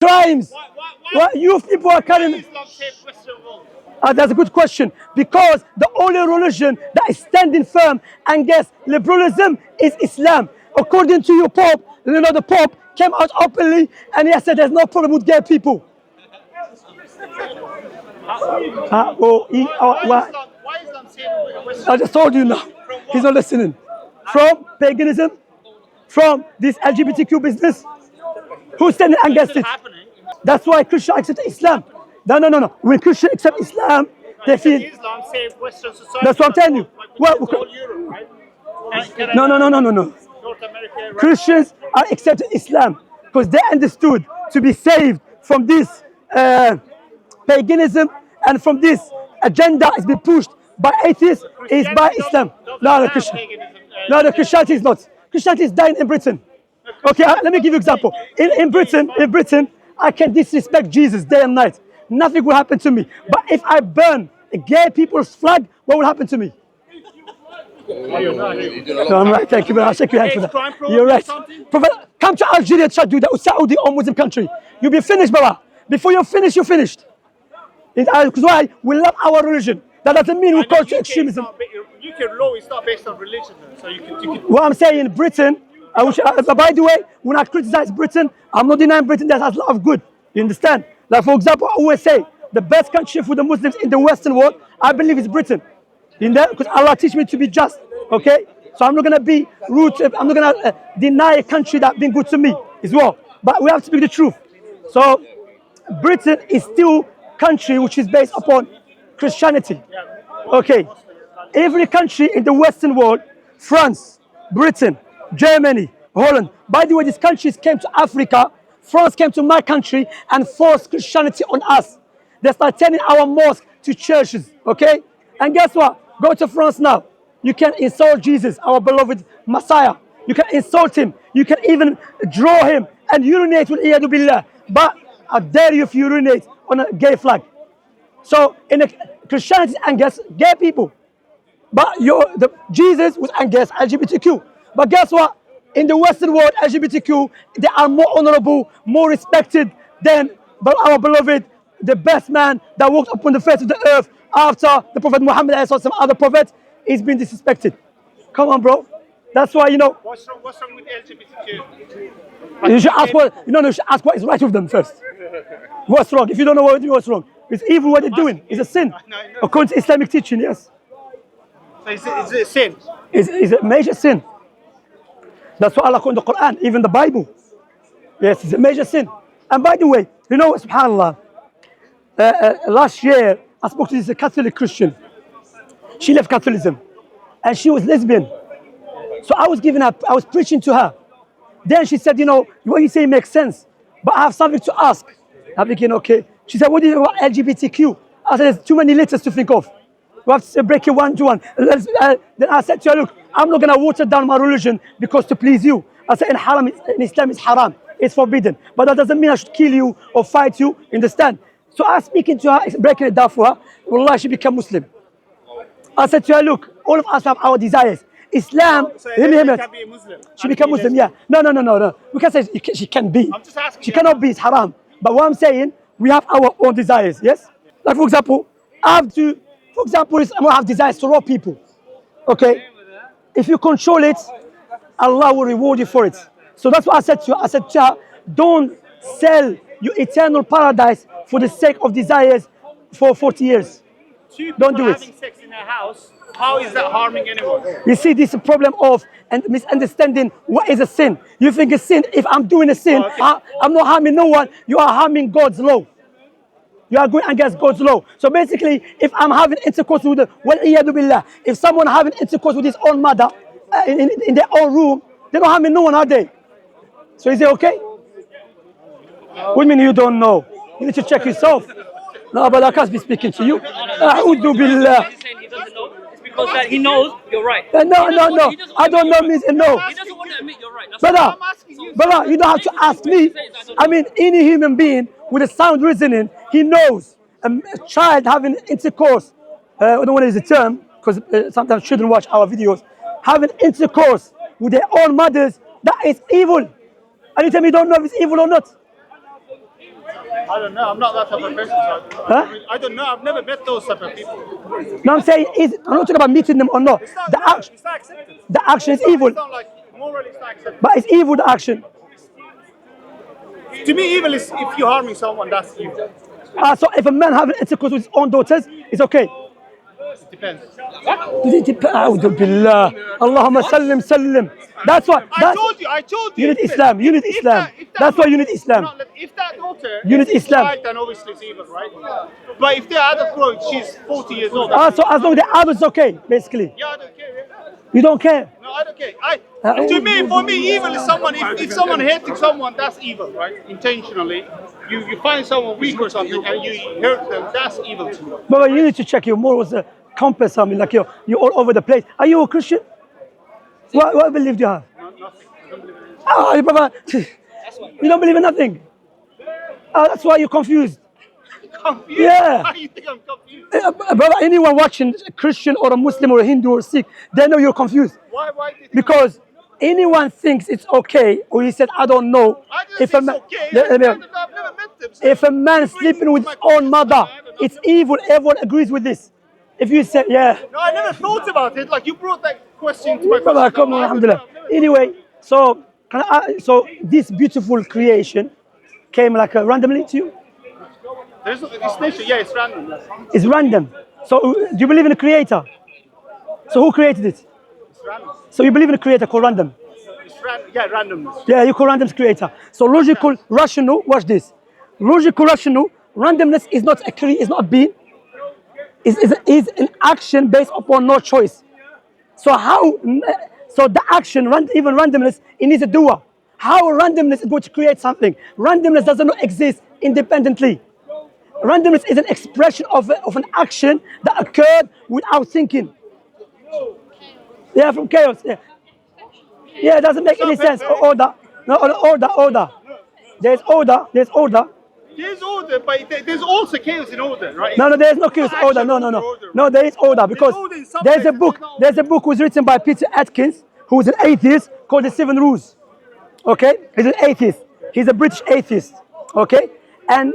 crimes. What you people are carrying? That's a good question. Because the only religion that is standing firm against liberalism is Islam. According to your Pope, the Pope came out openly and he said there's no problem with gay people. Why Islam saying I just told you now. He's not listening. From paganism, from this LGBTQ business, who's standing against it? That's why Christians accept Islam. No. When Christians accept Islam, they feel. Islam saved Western society. That's what I'm telling you. Well, Europe, right? No. North America, right? Christians are accepting Islam because they understood to be saved from this paganism and from this agenda is being pushed by atheists is by Islam. No, the Christianity is not. Christianity is dying in Britain. Okay, let me give you an example. In Britain, I can disrespect Jesus day and night. Nothing will happen to me. But if I burn a gay people's flag, what will happen to me? No, I'm right. Thank you very much. Shake your hand for that. You're right. Come to Algeria and try to do that. Saudi or Muslim country. You'll be finished, brother. Before you're finished, you're finished. Because why? We love our religion. That doesn't mean we call it extremism. UK law is not based on religion. So you can what I'm saying in Britain, by the way, when I criticize Britain, I'm not denying Britain that has a lot of good. You understand? Like, for example, I always say the best country for the Muslims in the Western world, I believe, is Britain. Because Allah teach me to be just. Okay? So I'm not going to be rude. I'm not going to deny a country that been good to me as well. But we have to speak the truth. So Britain is still a country which is based upon Christianity. Okay. Every country in the Western world, France, Britain, Germany, Holland. By the way, these countries came to Africa. France came to my country and forced Christianity on us. They start turning our mosques to churches. Okay? And guess what? Go to France now. You can insult Jesus, our beloved Messiah. You can insult him. You can even draw him and urinate with Iyadu Billah. But I dare you if you urinate on a gay flag. So in Christianity against gay people. But Jesus was against LGBTQ. But guess what? In the Western world, LGBTQ, they are more honorable, more respected than our beloved, the best man that walked upon the face of the earth after the Prophet Muhammad and some other prophet is being disrespected. Come on, bro. That's why, What's wrong with LGBTQ? You should ask what is right with them first. What's wrong? If you don't know what's wrong, it's evil what they're doing. It's a sin. According to Islamic teaching, yes. So is it a sin? It's a major sin. That's what Allah called in the Quran, even the Bible. Yes, it's a major sin. And by the way, subhanAllah, last year I spoke to this Catholic Christian. She left Catholicism and she was lesbian. So I was preaching to her. Then she said, what you say makes sense, but I have something to ask. I'm thinking, okay. She said, what do you think about LGBTQ? I said, there's too many letters to think of. We have to break it one to one. Then I said to her, look, I'm not going to water down my religion because to please you. I said, in Islam, it's haram. It's forbidden. But that doesn't mean I should kill you or fight you. Understand? So I was speaking to her, breaking it down for her. Wallah, she became Muslim. I said to her, look, all of us have our desires. Islam, so can be a Muslim. She became Muslim, yeah. No. We can say she can be. I'm just asking. She cannot be, it's haram. But what I'm saying, we have our own desires, yes? Like, for example, I'm going to have desires to rob people. Okay? If you control it, Allah will reward you for it. So that's what I said to her. I said to her, don't sell your eternal paradise for the sake of desires for 40 years. Don't do it. Having sex in a house, how is that harming anyone? You see, this is a problem of misunderstanding what is a sin. You think a sin, if I'm doing a sin, I'm not harming no one, you are harming God's law. You are going against God's law. So basically, if I'm having intercourse with if someone having intercourse with his own mother in their own room, they're not harming no one, are they? So is it okay? What do you mean you don't know? You need to check yourself. No, but I can't be speaking to you. A'udhu billah. He doesn't know. It's because that he knows you're right. No. I don't know means no. He doesn't want to admit you're right. Brother, you don't have to ask me. I mean, any human being with a sound reasoning, he knows a child having intercourse. I don't want to use the term because sometimes children watch our videos. Having intercourse with their own mothers, that is evil. And you tell me you don't know if it's evil or not. I don't know. I'm not that type of person. So Huh? I don't know. I've never met those type of people. No, I'm saying I'm not talking about meeting them or not. It's not. The No, action, it's not accepted. the action is evil, It's not like morally, it's not accepted. but it's evil. The action. To me, evil is if you're harming someone. That's evil. So if a man having intercourse with his own daughters, it's okay. It depends. أعوذ بالله. اللهم سلم سلم. That's why. I told you. I told you. You need Islam. You need Islam. That's why you need Islam. No, if that daughter You need is Islam. child, then obviously it's evil, right? But if the other girl, she's 40 years old. So as long as the adult is okay, basically. Yeah, I don't care. Yeah. You don't care. No, I don't care. To me, for me, evil is someone. If someone hating someone, that's evil, right? Intentionally, you find someone weak or something and you hurt them. That's evil to me. But you need to check your morals, compass. I mean, like you're all over the place. Are you a Christian? What belief do you have? Nothing. I don't believe in it. Brother, you don't believe in nothing. That's why you're confused. Confused? Yeah. Why do you think I'm confused? Brother, anyone watching, a Christian or a Muslim or a Hindu or Sikh, they know you're confused. Why do you think Because anyone thinks it's okay, or he said, I don't know. I just think it's okay. I've never met them. So If a man sleeping with his own mother, it's evil. Everyone agrees with this. If you say, yeah, no, I never thought about it. Like you brought that question to my brother, question. come on, alhamdulillah. Anyway, so so this beautiful creation came like randomly to you? There's this nation, yeah, it's random. It's random. So do you believe in a creator? So who created it? It's random. So you believe in a creator called random? Yeah, randomness. Yeah, you call random's creator. So logical, rational, watch this. Logical, rational, randomness is not is not a being. Is an action based upon no choice. So so the action, even randomness, it needs a doer. How randomness is going to create something? Randomness does not exist independently. Randomness is an expression of an action that occurred without thinking. Yeah, from chaos. Yeah, yeah, it doesn't make any sense. Order. No, order. There's order. There's order, but there's also chaos in order, right? No, there's no chaos order. No. No, there is order because there's a book. There's a book was written by Peter Atkins, who is an atheist, called The Seven Rules. Okay, he's an atheist. He's a British atheist. Okay, and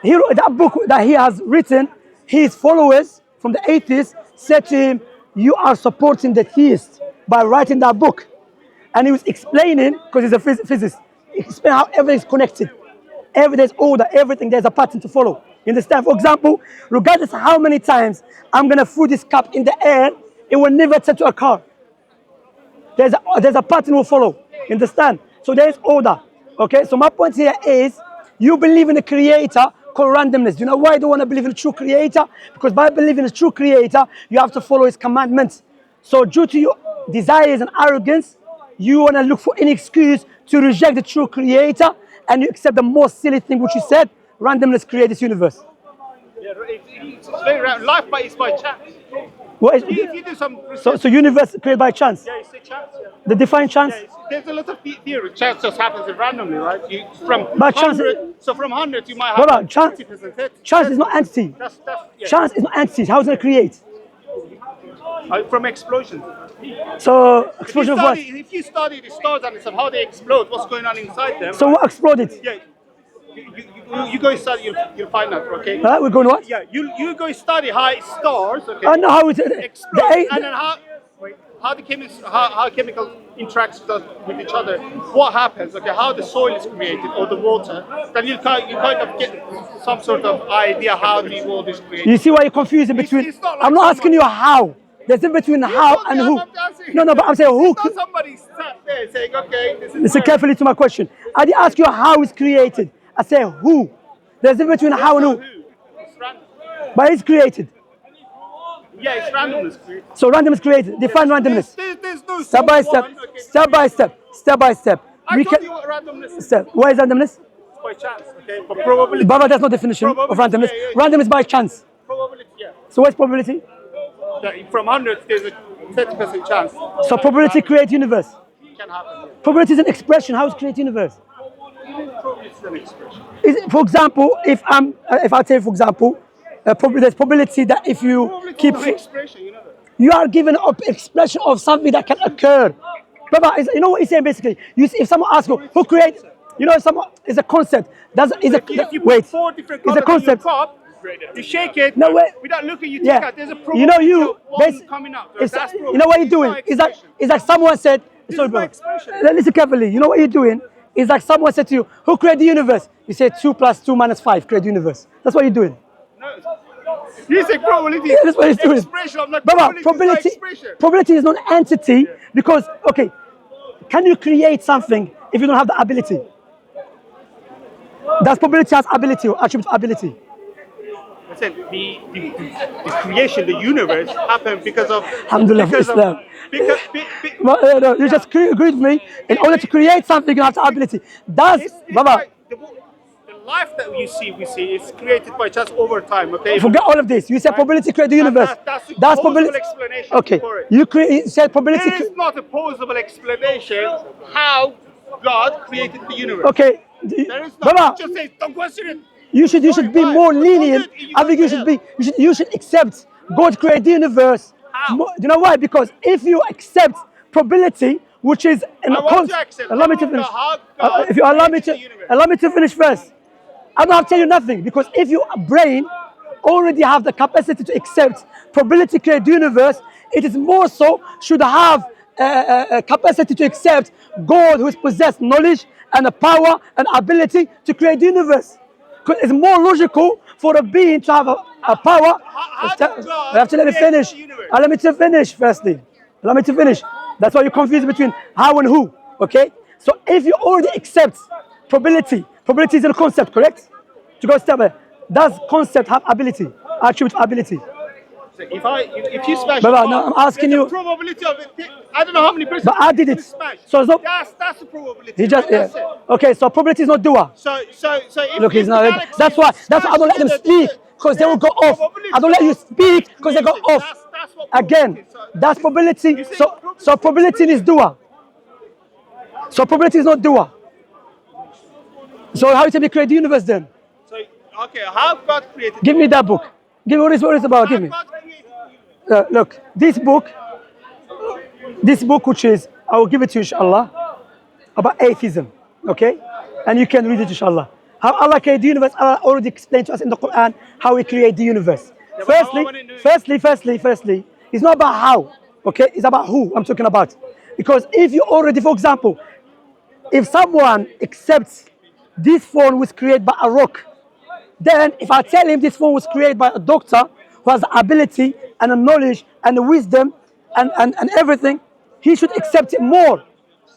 he wrote that book that he has written. His followers from the atheists said to him, "You are supporting the theists by writing that book." And he was explaining, because he's a physicist, explain how everything is connected. There's order, everything, there's a pattern to follow. You understand? For example, regardless of how many times I'm going to throw this cup in the air, it will never turn to a car. There's a pattern will follow. You understand? So there's order. Okay, so my point here is, you believe in a creator called randomness. Do you know why I don't want to believe in a true creator? Because by believing in a true creator, you have to follow his commandments. So due to your desires and arrogance, you want to look for any excuse to reject the true creator, and you accept the most silly thing which you said, randomness create this universe. Yeah, it's very random. Life is by chance. What is, If you do some research, so universe created by chance. yeah, it's a chance. Yeah. The defined chance. Yeah, there's a lot of theory. Chance just happens randomly, right? From But chance- 100, so from 100 you might What have about chance? 20%. 30%. Chance is not entity. Yeah. Chance is not entity. How is it create? From explosion. So explosion of what? If you study the stars and stuff, how they explode, what's going on inside them. So what exploded? Yeah, you go study, you'll find out, okay? Huh? We're going what? Yeah, you go study how stars, okay? I know how it Explode, and then how the how chemical interacts with each other. What happens? Okay, how the soil is created or the water. Then you kind of get some sort of idea how the world is created. You see why you're confused in between? It's not like I'm not asking you how. There's in between how and who. No, but I'm saying who. It's not somebody sat there saying, okay, this is. Listen carefully to my question. I didn't ask you how it's created. I say who. There's in between how and who. It's random. But it's created. Yeah, it's randomness created. So random is created. Define randomness. There's no Step by step. one, okay. Step by step. I told you what randomness is. Step. What is randomness? By chance, okay? But probability. Baba, that's not definition of Probability, randomness. yeah. Random is by chance. Probability, yeah. So what's probability? From 100, there's a 30% chance. So probability create universe. Can happen. Probability is an expression. How is create universe? Probability is an expression. For example, if I tell you, for example, there's probability that if you Probability keep, is an expression, you know that. you are given an expression of something that can occur. Baba, you know what he's saying basically? If someone asks you, who created? You know, it's a concept. That's is a If you wait. put 4 different It's a colors in your concept. cup, you shake it No, wait. without looking, you take Yeah. out. There's a You know, probability of one basi- coming out. it's, That's you know what you're it's not doing? expression. It's like someone said. This Sorry, is my brother. expression. Listen carefully. You know what you're doing? It's like someone said to you, "Who created the universe?" You say 2 + 2 - 5 create the universe. That's what you're doing. No. You say probability Yeah, that's what he's doing. expression. I'm like, Brother, probability is not expression. probability is not an entity because okay, can you create something if you don't have the ability? Does probability has ability or attribute ability? I said the creation, the universe happened because of Alhamdulillah for because of Islam. because No, you just agreed with me. In order to create something, you have the ability. Does, it's Baba, like the life that we see is created by just over time. Okay. forget all of this. You said probability create the universe. That's the That's plausible probability. explanation Okay, for it. you said probability. There is not a plausible explanation how God created the universe. Okay, There is not. Baba, Just say, don't question it. you should be Why? more Don't lenient. do it, you I go think to you should hell. be. You should accept God created the universe. How? Do you know why? Because if you accept probability, which is in I want to accept. allow me to Tell me finish. how God If you allow me created to the universe. allow me to finish first, I don't have to tell you nothing because if your brain already have the capacity to accept probability create the universe, it is more so should have a capacity to accept God who is possessed knowledge and the power and ability to create the universe. Because it's more logical for a being to have a power. How did God You have to let me create finish. the universe? Allow me to finish firstly. Allow me to finish. That's why you're confused between how and who. Okay? So if you already accept probability is a concept, correct? To go step by, does concept have ability? Attribute ability? So if you smash Baba, a no, bar, I'm asking there's you- a probability of it. I don't know how many percent. But I did it's it. gonna smash. So it's not. That's the probability. He just right? That's it. Okay. So probability is not doer. So if, Look, if he's the not. galaxies That's why I smash don't let them together, speak because they will go there's off. probability I don't let you of speak because they go creating. off. That's what Again, probability is. So that's probability. You say So probability is doer. So probability is not doer. So how you tell me create the universe then? So okay, how God created? Give me that book. Give me what it's about. How Give me. God created? Look, this book, which is, I will give it to you, inshallah, about atheism, okay? And you can read it, inshallah. How Allah created the universe, Allah already explained to us in the Quran how He created the universe. but how I wanna know- Firstly, it's not about how, okay? It's about who I'm talking about. Because if you already, for example, if someone accepts this phone was created by a rock, then if I tell him this phone was created by a doctor who has the ability and the knowledge and the wisdom and everything, he should accept it more.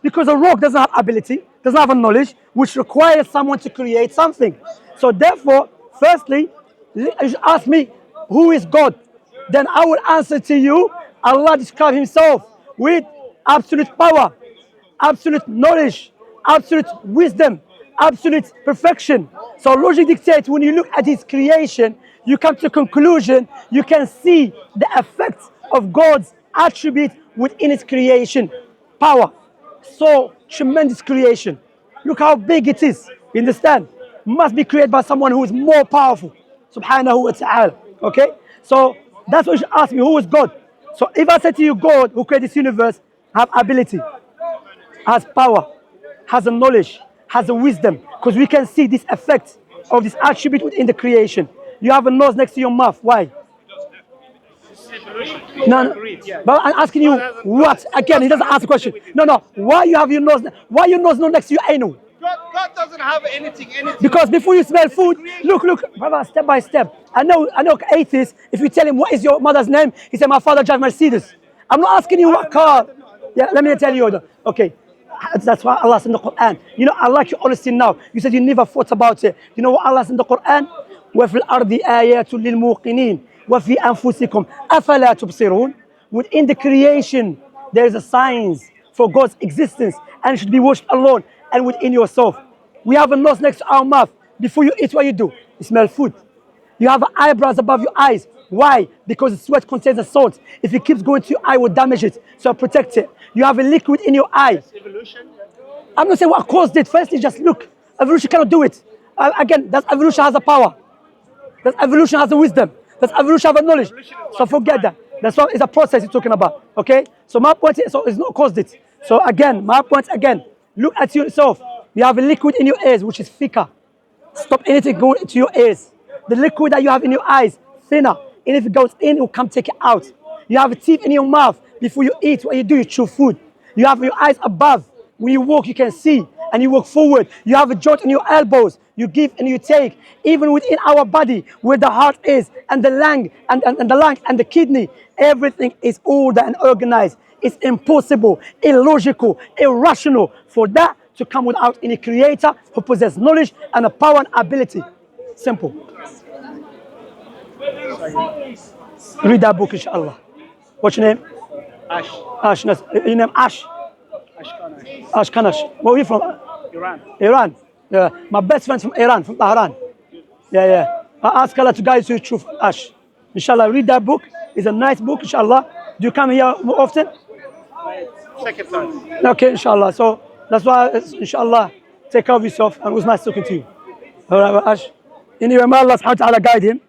Because a rock doesn't have ability, doesn't have a knowledge, which requires someone to create something. So therefore, firstly, you should ask me, who is God? Then I will answer to you, Allah describes himself with absolute power, absolute knowledge, absolute wisdom, absolute perfection. So logic dictates when you look at his creation, you come to a conclusion, you can see the effect of God's attribute within his creation. Power. So tremendous creation. Look how big it is. You understand? Must be created by someone who is more powerful. Subhanahu wa ta'ala. Okay? So that's what you should ask me, who is God? So if I say to you, God who created this universe, have ability, has power, has a knowledge, has a wisdom, because we can see this effect of this attribute within the creation. You have a nose next to your mouth. Why? No. But I'm asking you what? Again, he doesn't ask the question. No. Why you have your nose? Why your nose not next to your anus? God doesn't have anything. Because before you smell food, look, brother, step by step. I know atheists, if you tell him what is your mother's name, he said, my father drives Mercedes. I'm not asking you what car. Yeah, let me tell you. Okay, that's why Allah said in the Quran. You know, I like your honesty now. You said you never thought about it. You know what Allah said in the Quran? وَفِي الْأَرْضِ آيَاتٌ لِلْمُوقِنِينَ وَفِي أَنفُسِكُمْ أَفَلَا تُبْصِرُونَ. Within the creation, there is a signs for God's existence and it should be worshipped alone and within yourself. We have a nose next to our mouth. Before you eat, what you do? You smell food. You have eyebrows above your eyes. Why? Because the sweat contains a salt. If it keeps going to your eye, it will damage it. So protect it. You have a liquid in your eye. Evolution. I'm not saying what caused it. Firstly, just look. Evolution cannot do it. Again, that evolution has a power. That evolution has a wisdom. That evolution has a knowledge. So forget that. That's what is a process you're talking about. Okay? So my point is, so it's not caused it. So again, my point again, look at yourself. You have a liquid in your ears, which is thicker. Stop anything going into your ears. The liquid that you have in your eyes, thinner. And if it goes in, it will come take it out. You have a teeth in your mouth. Before you eat, what you do, you chew food. You have your eyes above. When you walk, you can see, and you walk forward. You have a joint in your elbows. You give and you take. Even within our body, where the heart is, and the lung, and the lung, and the kidney, everything is ordered and organized. It's impossible, illogical, irrational for that to come without any creator who possesses knowledge and a power and ability. Simple. Read that book, inshallah. What's your name? Ash. Ash. Your name Ash. Ashkanash. Ash Kanash. Where are you from? Iran. Iran. Yeah. My best friend's from Iran, from Tehran. Yeah, yeah. I ask Allah to guide you to truth, Ash. Inshallah, read that book. It's a nice book, inshallah. Do you come here more often? Second time. Okay, inshallah. So that's why, inshallah, take care of yourself, and it was nice talking to you. All right, Ash. Anyway, may Allah subhanahu wa ta'ala guide him.